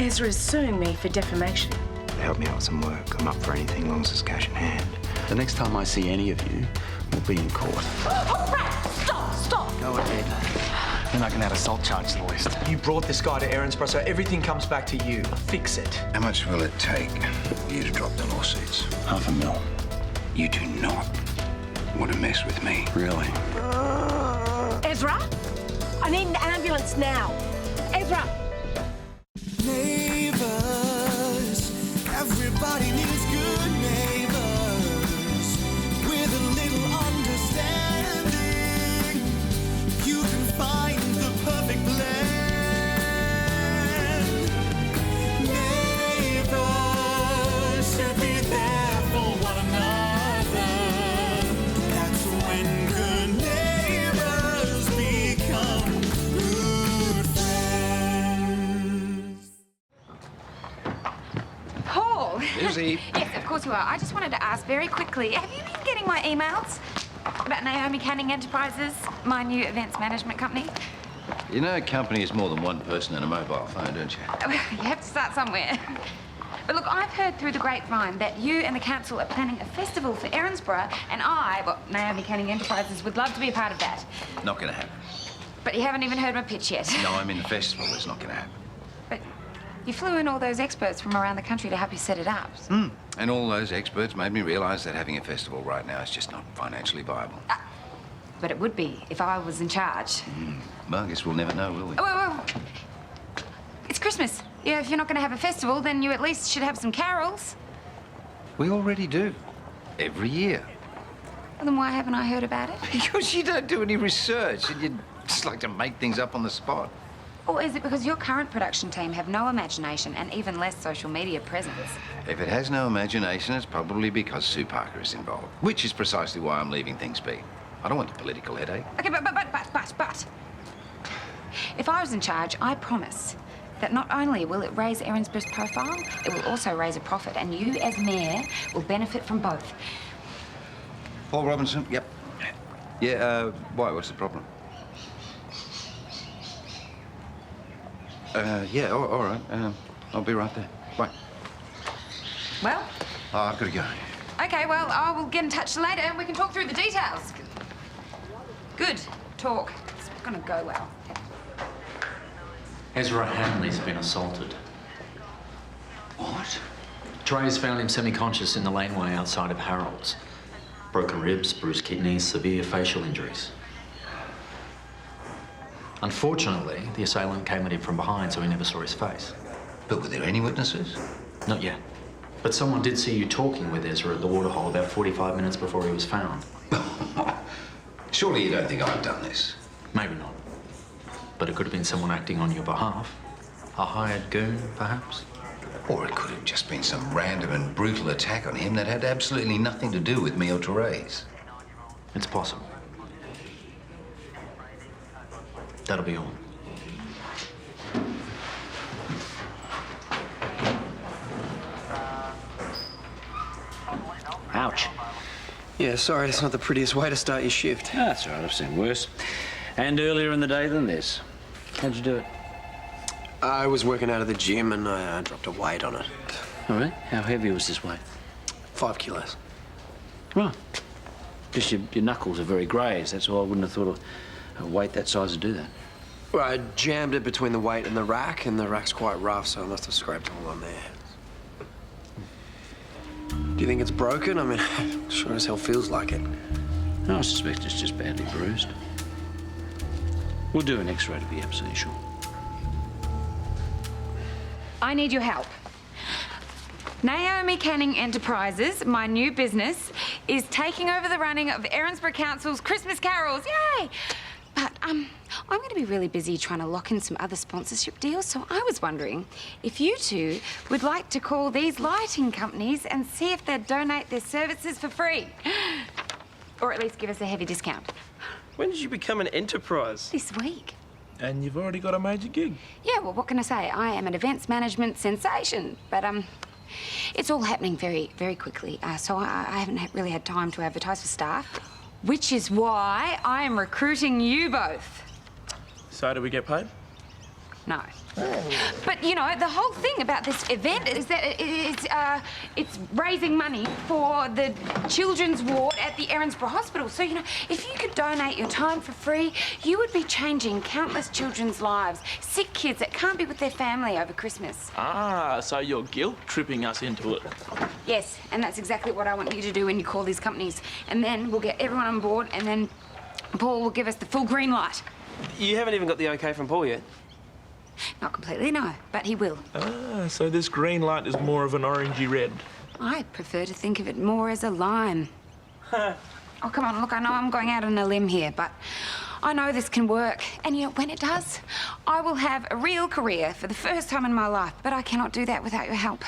Ezra is suing me for defamation. Help me out with some work. I'm up for anything, long as there's cash in hand. The next time I see any of you, we'll be in court. Oh, Brad! Stop! Go ahead. Then I can add assault charge to the list. You brought this guy to Erinsborough, so everything comes back to you. Fix it. How much will it take for you to drop the lawsuits? $500,000. You do not want to mess with me. Really? Ezra? I need an ambulance now. Ezra! Neighbours, everybody needs good neighbours. With a little understanding, you can find the perfect blend. Neighbours should be there for one another. That's when good neighbours become good friends. Paul! Lizzie. Yes, of course you are. I just wanted to ask very quickly, have you been getting my emails about Naomi Canning Enterprises, my new events management company? You know a company is more than one person and a mobile phone, don't you? You have to start somewhere. But look, I've heard through the grapevine that you and the council are planning a festival for Erinsborough, and Naomi Canning Enterprises, would love to be a part of that. Not going to happen. But you haven't even heard my pitch yet. No, I mean the festival is not going to happen. But you flew in all those experts from around the country to help you set it up. And all those experts made me realise that having a festival right now is just not financially viable. But it would be if I was in charge. Well, I guess we'll never know, will we? Oh, whoa. It's Christmas. Yeah, if you're not going to have a festival, then you at least should have some carols. We already do. Every year. Well, then why haven't I heard about it? Because you don't do any research and you just like to make things up on the spot. Or is it because your current production team have no imagination and even less social media presence? If it has no imagination, it's probably because Sue Parker is involved. Which is precisely why I'm leaving things be. I don't want a political headache. Okay, but. If I was in charge, I promise that not only will it raise Erinsborough's profile, it will also raise a profit, and you, as mayor, will benefit from both. Paul Robinson? Yep. Yeah, why? What's the problem? Yeah, all right. I'll be right there. Bye. Well? Oh, I've got to go. Okay, well, I will get in touch later and we can talk through the details. Good talk. It's gonna go well. Ezra Hanley's been assaulted. What? Trey's found him semi-conscious in the laneway outside of Harold's. Broken ribs, bruised kidneys, severe facial injuries. Unfortunately, the assailant came at him from behind, so he never saw his face. But were there any witnesses? Not yet. But someone did see you talking with Ezra at the waterhole about 45 minutes before he was found. Surely you don't think I've done this? Maybe not. But it could have been someone acting on your behalf. A hired goon, perhaps? Or it could have just been some random and brutal attack on him that had absolutely nothing to do with me or Therese. It's possible. That'll be all. Ouch. Yeah, sorry, it's not the prettiest way to start your shift. That's all right, I've seen worse. And earlier in the day than this. How'd you do it? I was working out of the gym and I dropped a weight on it. All right. How heavy was this weight? 5 kilos. Right. Just your knuckles are very grazed. That's why I wouldn't have thought a weight that size would do that. Well, I jammed it between the weight and the the rack's quite rough, so I must have scraped all on there. Do you think it's broken? I mean, sure as hell feels like it. No, I suspect it's just badly bruised. We'll do an X-ray to be absolutely sure. I need your help. Naomi Canning Enterprises, my new business, is taking over the running of Erinsborough Council's Christmas carols. Yay! But I'm going to be really busy trying to lock in some other sponsorship deals, so I was wondering if you two would like to call these lighting companies and see if they'd donate their services for free. Or at least give us a heavy discount. When did you become an enterprise? This week. And you've already got a major gig. Yeah, well, what can I say? I am an events management sensation, but it's all happening very, very quickly, so I haven't really had time to advertise for staff, which is why I am recruiting you both. So do we get paid? No. But, you know, the whole thing about this event is that it's raising money for the children's ward at the Erinsborough Hospital. So, you know, if you could donate your time for free, you would be changing countless children's lives. Sick kids that can't be with their family over Christmas. Ah, so you're guilt-tripping us into it. Yes, and that's exactly what I want you to do when you call these companies. And then we'll get everyone on board, and then Paul will give us the full green light. You haven't even got the OK from Paul yet? Not completely, no, but he will. Ah, so this green light is more of an orangey red. I prefer to think of it more as a lime. Oh, come on, look, I know I'm going out on a limb here, but I know this can work. And, you know, when it does, I will have a real career for the first time in my life. But I cannot do that without your help.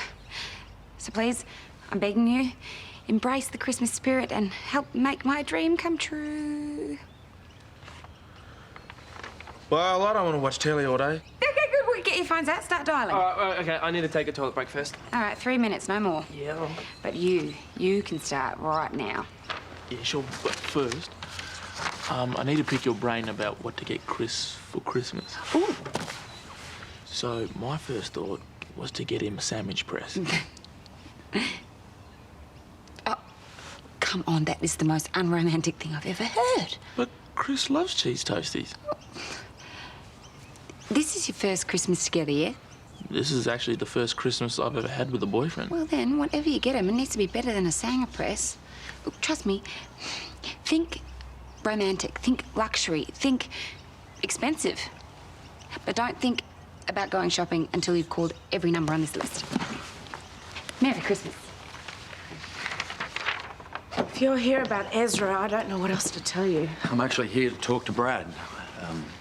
So please, I'm begging you, embrace the Christmas spirit and help make my dream come true. Well, I don't want to watch telly all day. Okay, good. Well, get your phones out, start dialing. OK, I need to take a toilet break first. All right, 3 minutes, no more. Yeah. But you can start right now. Yeah, sure, but first, I need to pick your brain about what to get Chris for Christmas. Ooh. So, my first thought was to get him a sandwich press. Oh, come on, that is the most unromantic thing I've ever heard. But Chris loves cheese toasties. This is your first Christmas together, yeah? This is actually the first Christmas I've ever had with a boyfriend. Well then, whatever you get him, it needs to be better than a Sanger press. Look, trust me, think romantic, think luxury, think expensive. But don't think about going shopping until you've called every number on this list. Merry Christmas. If you're here about Ezra, I don't know what else to tell you. I'm actually here to talk to Brad.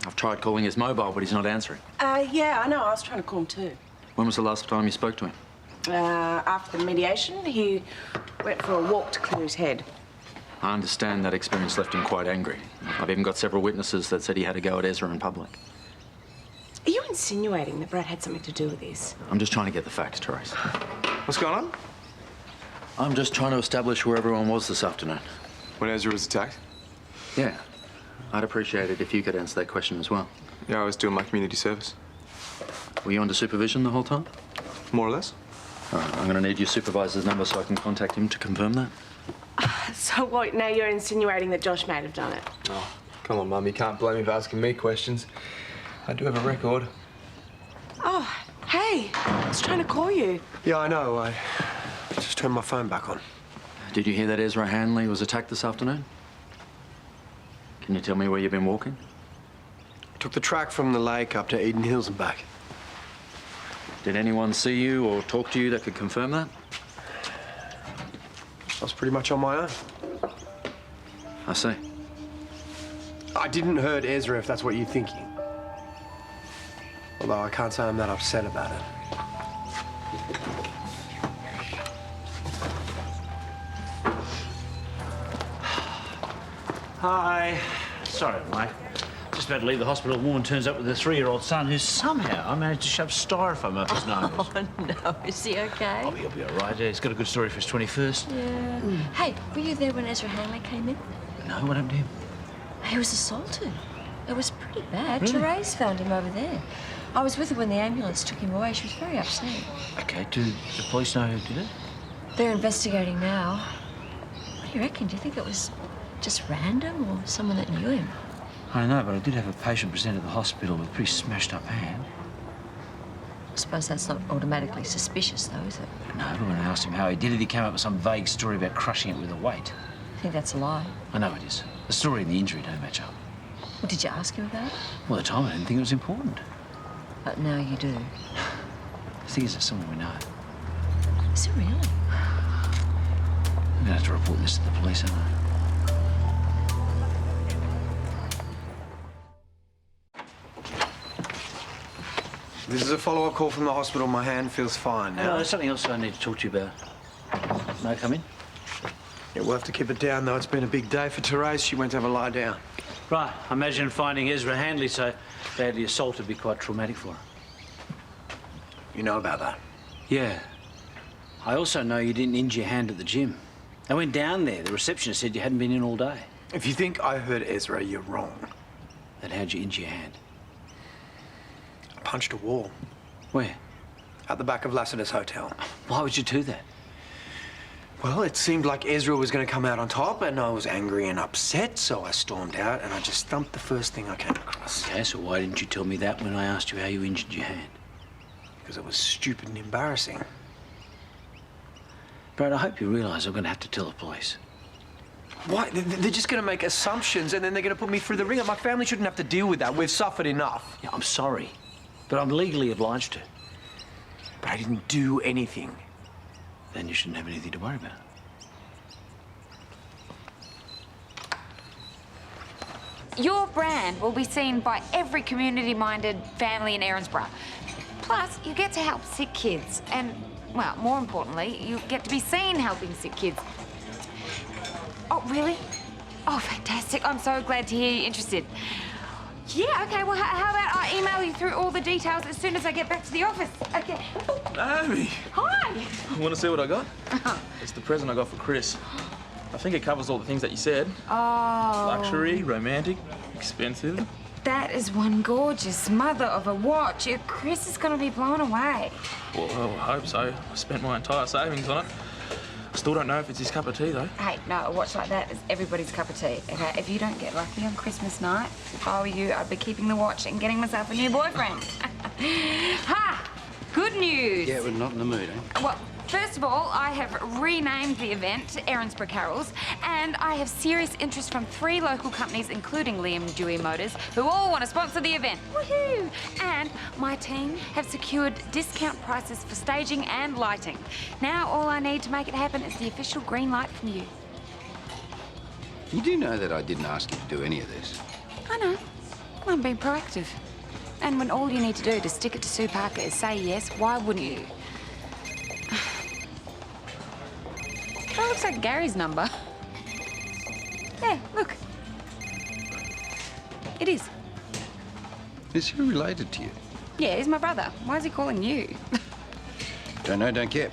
I've tried calling his mobile, but he's not answering. Yeah, I know. I was trying to call him too. When was the last time you spoke to him? After the mediation, he went for a walk to clear his head. I understand that experience left him quite angry. I've even got several witnesses that said he had a go at Ezra in public. Are you insinuating that Brad had something to do with this? I'm just trying to get the facts, Therese. What's going on? I'm just trying to establish where everyone was this afternoon. When Ezra was attacked? Yeah. I'd appreciate it if you could answer that question as well. Yeah, I was doing my community service. Were you under supervision the whole time? More or less. All right, I'm going to need your supervisor's number so I can contact him to confirm that. So what, now you're insinuating that Josh may have done it? Oh, come on, Mum. You can't blame me for asking me questions. I do have a record. Oh, hey, I was trying to call you. Yeah, I know. I just turned my phone back on. Did you hear that Ezra Hanley was attacked this afternoon? Can you tell me where you've been walking? Took the track from the lake up to Eden Hills and back. Did anyone see you or talk to you that could confirm that? I was pretty much on my own. I see. I didn't hurt Ezra, if that's what you're thinking. Although I can't say I'm that upset about it. Hi. Sorry, mate. Just about to leave the hospital. A woman turns up with a 3-year-old son who somehow I managed to shove styrofoam up his nose. Oh, no. Is he okay? Oh, he'll be all right. He's got a good story for his 21st. Yeah. Hey, were you there when Ezra Hanley came in? No, what happened to him? He was assaulted. It was pretty bad. Really? Therese found him over there. I was with her when the ambulance took him away. She was very upset. Okay, do the police know who did it? They're investigating now. What do you reckon? Do you think it was just random or someone that knew him? I don't know, but I did have a patient present at the hospital with a pretty smashed up hand. I suppose that's not automatically suspicious, though, is it? No, but when I asked him how he did it, he came up with some vague story about crushing it with a weight. I think that's a lie. I know it is. The story and the injury don't match up. Well, did you ask him about it? Well, at the time I didn't think it was important. But now you do. The thing is, it's someone we know. Is it really? I'm gonna have to report this to the police, aren't I? This is a follow-up call from the hospital. My hand feels fine now. There's something else I need to talk to you about. May I come in? Yeah, we'll have to keep it down, though. It's been a big day for Therese. She went to have a lie down. Right. I imagine finding Ezra Hanley so badly assaulted would be quite traumatic for her. You know about that? Yeah. I also know you didn't injure your hand at the gym. I went down there. The receptionist said you hadn't been in all day. If you think I hurt Ezra, you're wrong. Then how'd you injure your hand? I punched a wall. Where? At the back of Lassiter's hotel. Why would you do that? Well, it seemed like Ezra was going to come out on top, and I was angry and upset, so I stormed out and I just thumped the first thing I came across. Okay, so why didn't you tell me that when I asked you how you injured your hand? Because it was stupid and embarrassing. Brad, I hope you realise I'm going to have to tell the police. Why? They're just going to make assumptions and then they're going to put me through the ringer. My family shouldn't have to deal with that. We've suffered enough. Yeah, I'm sorry, but I'm legally obliged to. But I didn't do anything. Then you shouldn't have anything to worry about. Your brand will be seen by every community-minded family in Erinsborough. Plus, you get to help sick kids. And, well, more importantly, you get to be seen helping sick kids. Oh, really? Oh, fantastic. I'm so glad to hear you're interested. Yeah, okay, well, how about I email you through all the details as soon as I get back to the office? Okay. Naomi! Hi! Want to see what I got? It's the present I got for Chris. I think it covers all the things that you said. Oh. Luxury, romantic, expensive. That is one gorgeous mother of a watch. Chris is going to be blown away. Well, I hope so. I spent my entire savings on it. I still don't know if it's his cup of tea, though. Hey, no, a watch like that is everybody's cup of tea, okay? If you don't get lucky on Christmas night, if I were you, I'd be keeping the watch and getting myself a new boyfriend. Ha! Good news! Yeah, we're not in the mood, eh? Well, first of all, I have renamed the event to Erinsborough Carols, and I have serious interest from 3 local companies, including Liam Dewey Motors, who all want to sponsor the event. Woohoo! And my team have secured discount prices for staging and lighting. Now all I need to make it happen is the official green light from you. You do know that I didn't ask you to do any of this. I know. I'm being proactive. And when all you need to do to stick it to Sue Parker is say yes, why wouldn't you? That looks like Gary's number. Yeah, look. It is. Is he related to you? Yeah, he's my brother. Why is he calling you? Don't know, don't care.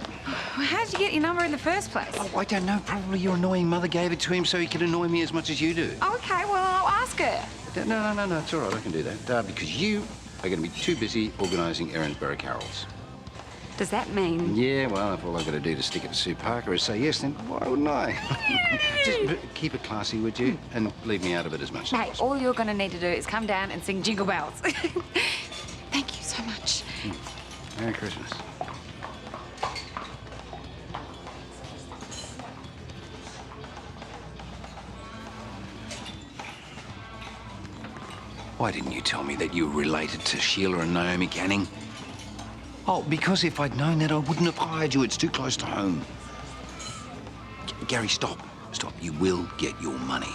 Well, how did you get your number in the first place? Oh, I don't know. Probably your annoying mother gave it to him so he could annoy me as much as you do. Oh, okay, well, I'll ask her. No, it's all right. I can do that. Because you are going to be too busy organising Erinsborough Carols. Does that mean? Yeah, well, if all I've got to do to stick it to Sue Parker is say yes, then why wouldn't I? Just keep it classy, would you? And leave me out of it as much as Hey, possible. all you're going to need to do is come down and sing Jingle Bells. Thank you so much. Merry Christmas. Why didn't you tell me that you were related to Sheila and Naomi Canning? Oh, because if I'd known that, I wouldn't have hired you. It's too close to home. Gary, stop. Stop. You will get your money.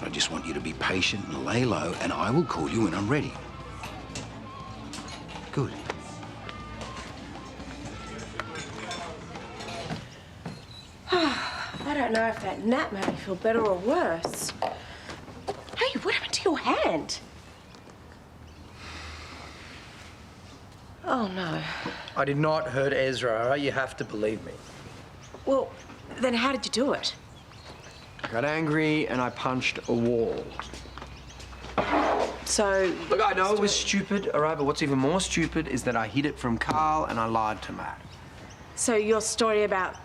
I just want you to be patient and lay low, and I will call you when I'm ready. Good. I don't know if that nap made me feel better or worse. Hey, what happened to your hand? Oh, no. I did not hurt Ezra, all right? You have to believe me. Well, then how did you do it? I got angry and I punched a wall. So... Look, I know it was stupid, all right? But what's even more stupid is that I hid it from Carl and I lied to Matt. So your story about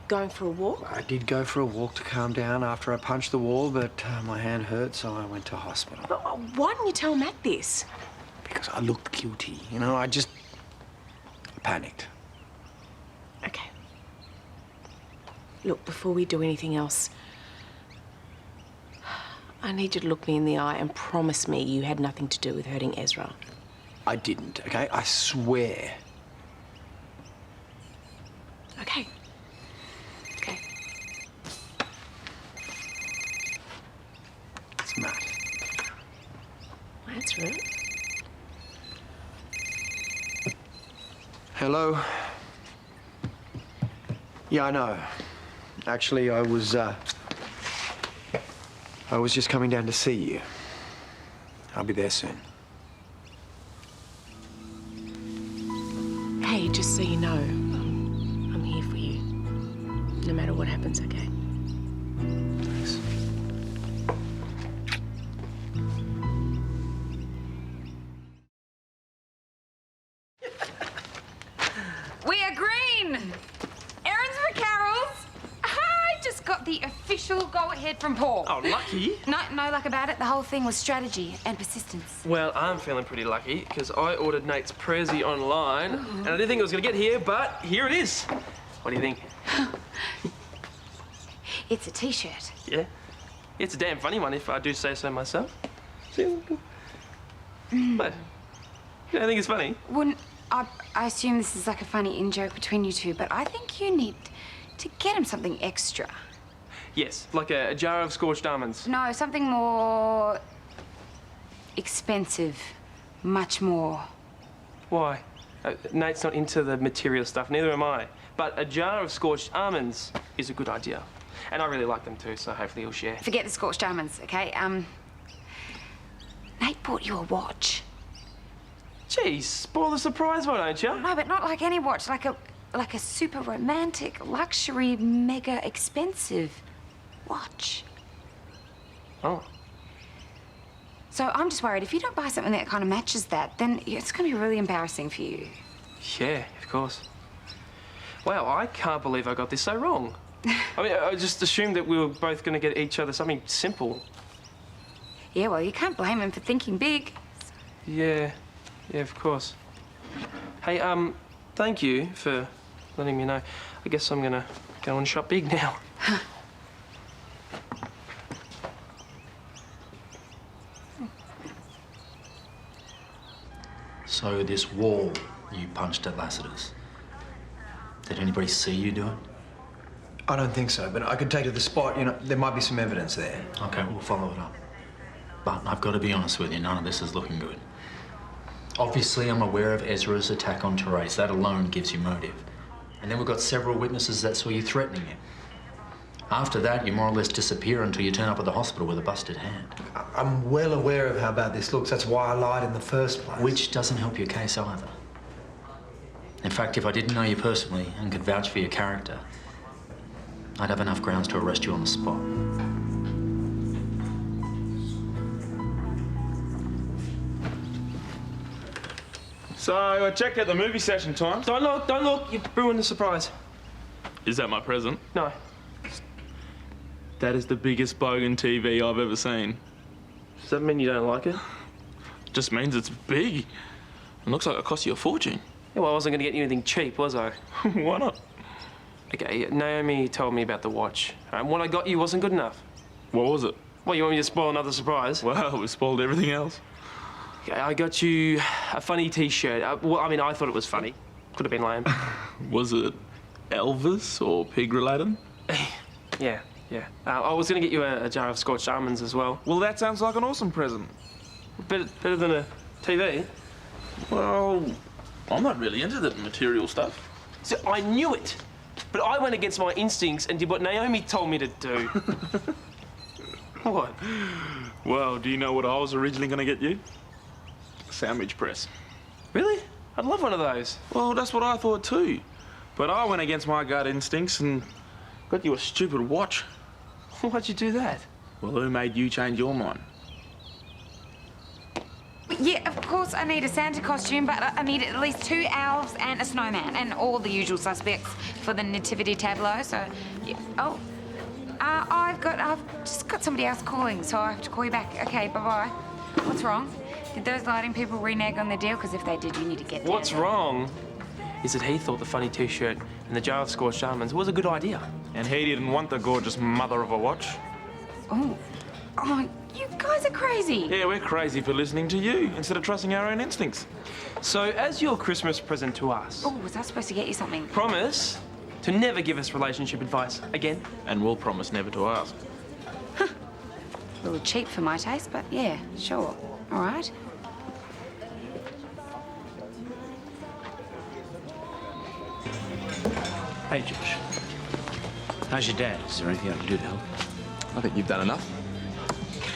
going for a walk? I did go for a walk to calm down after I punched the wall, but my hand hurt, so I went to hospital. But why didn't you tell Matt this? Because I looked guilty, you know? I panicked. Okay. Look, before we do anything else, I need you to look me in the eye and promise me you had nothing to do with hurting Ezra. I didn't, okay? I swear. Okay. Okay. It's Matt. That's right. Hello? Yeah, I know. Actually, I was just coming down to see you. I'll be there soon. Hey, just so you know, I'm here for you. No matter what happens, okay? in. Erinsborough Carols. I just got the official go-ahead from Paul. Oh, lucky. No luck about it. The whole thing was strategy and persistence. Well, I'm feeling pretty lucky because I ordered Nate's Prezi online and I didn't think it was going to get here, but here it is. What do you think? It's a T-shirt. Yeah? It's a damn funny one if I do say so myself. See? But you don't think it's funny? I assume this is like a funny in-joke between you two, but I think you need to get him something extra. Yes, like a jar of scorched almonds. No, something more expensive. Much more. Why? Nate's not into the material stuff, neither am I. But a jar of scorched almonds is a good idea. And I really like them too, so hopefully he'll share. Forget the scorched almonds, okay? Nate bought you a watch. Geez, spoil the surprise, why don't you? No, but not like any watch, like a super romantic, luxury, mega expensive watch. Oh. So I'm just worried if you don't buy something that kind of matches that, then it's going to be really embarrassing for you. Yeah, of course. Wow, I can't believe I got this so wrong. I mean, I just assumed that we were both going to get each other something simple. Yeah, well, you can't blame him for thinking big. Yeah, of course. Hey, thank you for letting me know. I guess I'm gonna go and shop big now. So this wall you punched at Lassiter's, did anybody see you do it? I don't think so, but I could take to the spot. You know, there might be some evidence there. Okay, we'll follow it up. But I've got to be honest with you, none of this is looking good. Obviously, I'm aware of Ezra's attack on Therese. That alone gives you motive. And then we've got several witnesses that saw you threatening him. After that, you more or less disappear until you turn up at the hospital with a busted hand. I'm well aware of how bad this looks. That's why I lied in the first place. Which doesn't help your case either. In fact, if I didn't know you personally and could vouch for your character, I'd have enough grounds to arrest you on the spot. So, I checked out the movie session times. Don't look, you've ruined the surprise. Is that my present? No. That is the biggest bogan TV I've ever seen. Does that mean you don't like it? Just means it's big. It looks like it cost you a fortune. Yeah, well, I wasn't going to get you anything cheap, was I? Why not? Okay, Naomi told me about the watch. And what I got you wasn't good enough. What was it? Well, you want me to spoil another surprise? Well, we spoiled everything else. Okay, I got you a funny T-shirt. Well, I mean, I thought it was funny. Could have been lame. Was it Elvis or pig-related? Yeah. I was going to get you a jar of scorched almonds as well. Well, that sounds like an awesome present. Better than a TV. Well, I'm not really into that material stuff. So I knew it, but I went against my instincts and did what Naomi told me to do. What? Well, do you know what I was originally going to get you? A sandwich press. Really? I'd love one of those. Well, that's what I thought too. But I went against my gut instincts and got you a stupid watch. Why'd you do that? Well, who made you change your mind? Yeah, of course I need a Santa costume, but I need at least 2 elves and a snowman and all the usual suspects for the nativity tableau, so... Yeah. Oh. I've just got somebody else calling, so I have to call you back. Okay, bye-bye. What's wrong? Did those lighting people renege on their deal? Because if they did, you need to get down. What's wrong is that he thought the funny T-shirt and the jar of scorched almonds was a good idea. And he didn't want the gorgeous mother of a watch. Oh, you guys are crazy. Yeah, we're crazy for listening to you instead of trusting our own instincts. So, as your Christmas present to us... Oh, was I supposed to get you something? Promise to never give us relationship advice again. And we'll promise never to ask. A little cheap for my taste, but yeah, sure. All right. Hey, Josh. How's your dad? Is there anything I can do to help? I think you've done enough.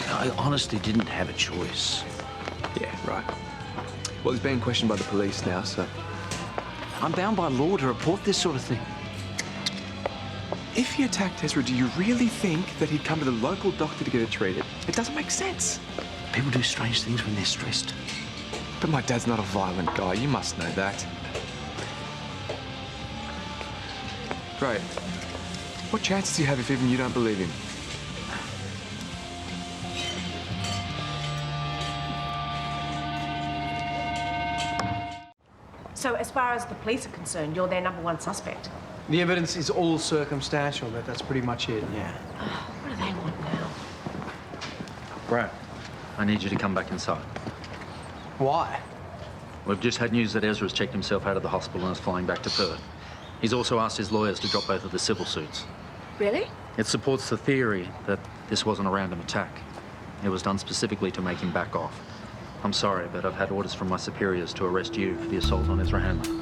I honestly didn't have a choice. Yeah, right. Well, he's being questioned by the police now, so... I'm bound by law to report this sort of thing. If he attacked Ezra, do you really think that he'd come to the local doctor to get it treated? It doesn't make sense. People do strange things when they're stressed. But my dad's not a violent guy. You must know that. Great. What chance does he have if even you don't believe him? So as far as the police are concerned, you're their #1 suspect. The evidence is all circumstantial, but that's pretty much it, yeah. What do they want now? Brad, I need you to come back inside. Why? We've just had news that Ezra's checked himself out of the hospital and is flying back to Perth. He's also asked his lawyers to drop both of the civil suits. Really? It supports the theory that this wasn't a random attack. It was done specifically to make him back off. I'm sorry, but I've had orders from my superiors to arrest you for the assault on Ezra Hanlon.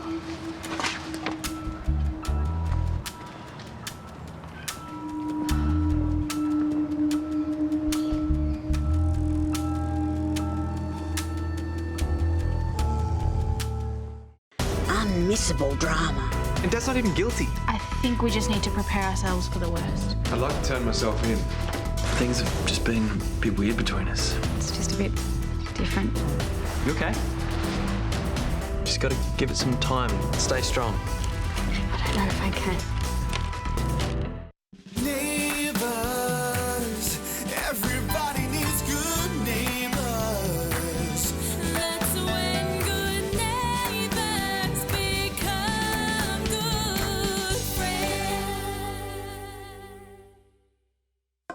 Unmissable drama. And Dad's not even guilty. I think we just need to prepare ourselves for the worst. I'd like to turn myself in. Things have just been a bit weird between us. It's just a bit different. You okay? Just gotta give it some time and stay strong. I don't know if I can.